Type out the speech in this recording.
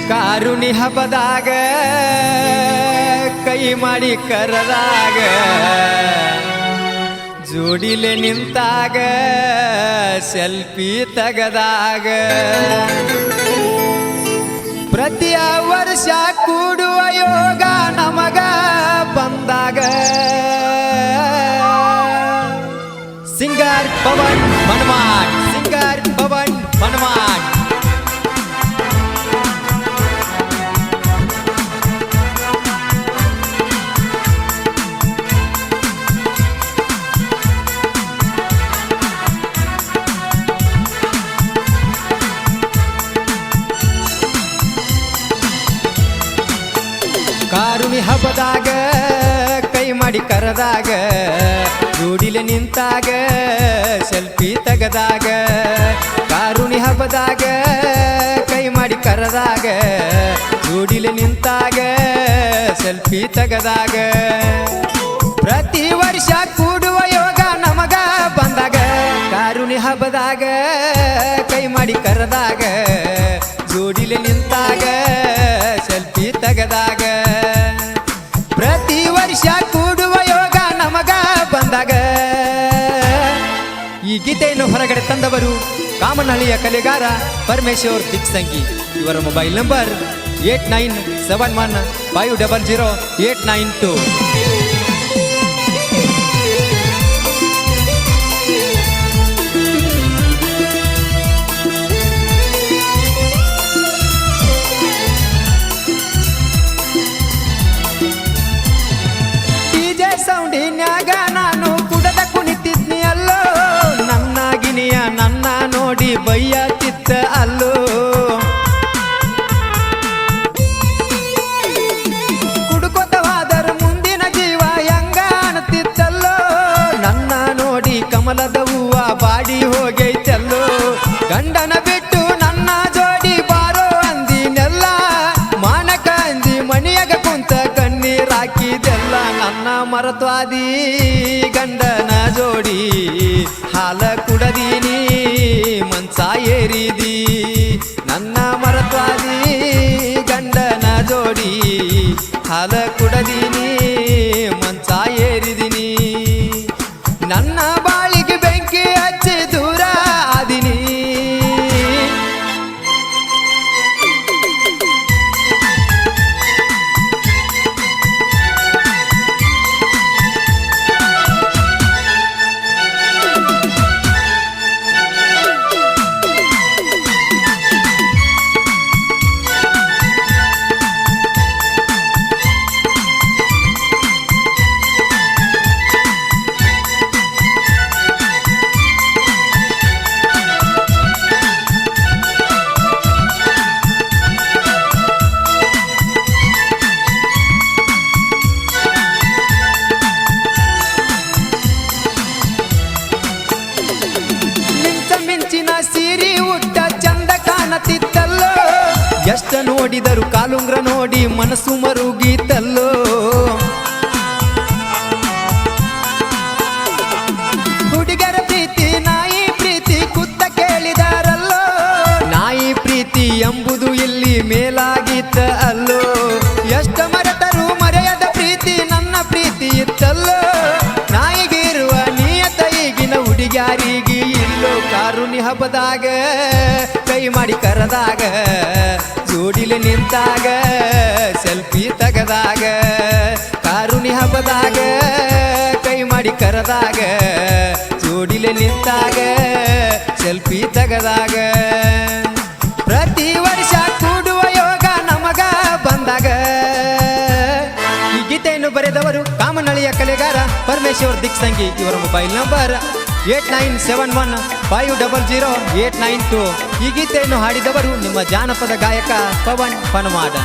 ಕಾರುಣಿ ಹಬ್ಬದಾಗ ಕೈ ಮಾಡಿ ಕರದಾಗ ಜೋಡಿಲೆ ನಿಂತಾಗ ಸೆಲ್ಫಿ ತಗದಾಗ ಪ್ರತಿ ವರ್ಷ ಕೂಡುವ ಯೋಗ ನಮಗ ಬಂದಾಗ ಸಿಂಗರ್ ಪವನ್ ಹನುಮಾನ್ ಸಿಂಗರ್ ಪವನ್ ಹನುಮಾನ್ ಕಾರುಣಿ ಹಬ್ಬದಾಗ ಕೈ ಮಾಡಿ ಕರದಾಗ ಜೋಡಿಲೆ ನಿಂತಾಗ ಸೆಲ್ಫಿ ತಗದಾಗ ಕಾರುಣಿ ಹಬ್ಬದಾಗ ಕೈ ಮಾಡಿ ಕರದಾಗ ಜೋಡಿಲೆ ನಿಂತಾಗ ಸೆಲ್ಫಿ ತಗದಾಗ ಪ್ರತಿ ವರ್ಷ ಕೂಡುವ ಯೋಗ ನಮಗ ಬಂದಾಗ ಕಾರುಣಿ ಹಬ್ಬದಾಗ ಕೈ ಮಾಡಿ ಕರದಾಗ ಜೋಡಿಲೆ ನಿಂತಾಗ ಸೆಲ್ಫಿ ತಗದಾಗ ಪ್ರತಿ ವರ್ಷ ಕೂಡುವ ಯೋಗ ನಮಗ ಬಂದಾಗ ಈ ಗೀತೆಯನ್ನು ಹೊರಗಡೆ ತಂದವರು ಕಾಮನಹಳ್ಳಿಯ ಕಲೆಗಾರ ಪರಮೇಶ್ವರ್ ದಿಕ್ಸಂಗಿ. ಇವರ ಮೊಬೈಲ್ ನಂಬರ್ 8971500892. ಸೌಂಡಿನ್ಯಾಗ ನಾನು ಕುಡದ ಕುಣಿತಿದ್ನಿ ಅಲ್ಲೋ ನನ್ನ ಗಿನಿಯ ನನ್ನ ನೋಡಿ ಬೈಯತ್ತಿತ್ತ ಅಲ್ಲೋ ಕುಡುಕೋತವಾದರ ಮುಂದಿನ ಜೀವ ಹೆಂಗ ಅಣತಿತ್ತಲ್ಲೋ ನನ್ನ ನೋಡಿ ಕಮಲದ ಹೂವ ಬಾಡಿ ಹೋಗೈತಲ್ಲೋ ಗಂಡನ ಬಿಟ್ಟು ನನ್ನ ಜೋಡಿ ಬಾರೋ ಅಂದಿನೆಲ್ಲ ಮಾನಕ ಅಂದಿ ಮಣಿಯಾಗ ಕುಂತ ಕಣ್ಣೀರಾಕಿದೆಲ್ಲ ನನ್ನ ಮರತ್ವಾದಿ ಗಂಡನ ಜೋಡಿ ಹಾಲ ಕುಡದೀನಿ ಮನ್ಸ ಏರಿದಿ ನನ್ನ ಮರತ್ವಾದಿ ಗಂಡನ ಜೋಡಿ ಹಾಲ ಕುಡದೀನಿ ಮನ್ಸ ಏರಿದಿನಿ ನನ್ನ ಬಾಳಿಗೆ ಬೆಂಕಿ ಹಚ್ಚಿ ದೂರ ಆದಿನಿ ಸೀರಿ ಉಟ್ಟ ಚಂದ ಕಾಣತಿತ್ತಲ್ಲೋ ಎಷ್ಟ ನೋಡಿದರು ಕಾಲುಂಗ್ರ ನೋಡಿ ಮನಸ್ಸು ಮರುಗೀತಲ್ಲೋ ಹುಡುಗರ ಪ್ರೀತಿ ನಾಯಿ ಪ್ರೀತಿ ಕುತ್ತ ಕೇಳಿದಾರಲ್ಲೋ ನಾಯಿ ಪ್ರೀತಿ ಎಂಬುದು ಇಲ್ಲಿ ಮೇಲಾಗಿತ್ತ ಅಲ್ಲೋ ಎಷ್ಟ ಮರೆತರು ಮರೆಯದ ಪ್ರೀತಿ ನನ್ನ ಪ್ರೀತಿ ಇತ್ತಲ್ಲೋ ನಾಯಿಗಿರುವ ನಿಯತ ಈಗಿನ ಹುಡುಗ್ಯಾರಿಗೆ ಇಲ್ಲೋ ಕಾರುಣಿ ಹಬ್ಬದಾಗ ಕೈ ಮಾಡಿ ಕರದಾಗ ಜೋಡಿಲೆ ನಿಂತಾಗ ಸೆಲ್ಫಿ ತಗದಾಗ ಕಾರುಣಿ ಹಬ್ಬದಾಗ ಕೈ ಮಾಡಿ ಕರದಾಗ ಜೋಡಿಲೆ ನಿಂತಾಗ ಸೆಲ್ಫಿ ತಗದಾಗ ಪ್ರತಿ ವರ್ಷ ಕೂಡುವ ಯೋಗ ನಮಗ ಬಂದಾಗ ಈ ಗೀತೆಯನ್ನು ಬರೆದವರು ಕಾಮನಹಳ್ಳಿಯ ಕಲೆಗಾರ ಪರಮೇಶ್ವರ್ ದಿಕ್ಸಂಗಿ. ಇವರ ಮೊಬೈಲ್ ನಂಬರ್ 8971500892. ಈ ಗೀತೆಯನ್ನು ಹಾಡಿದವರು ನಿಮ್ಮ ಜಾನಪದ ಗಾಯಕ ಪವನ್ ಹನುಮಾನ್.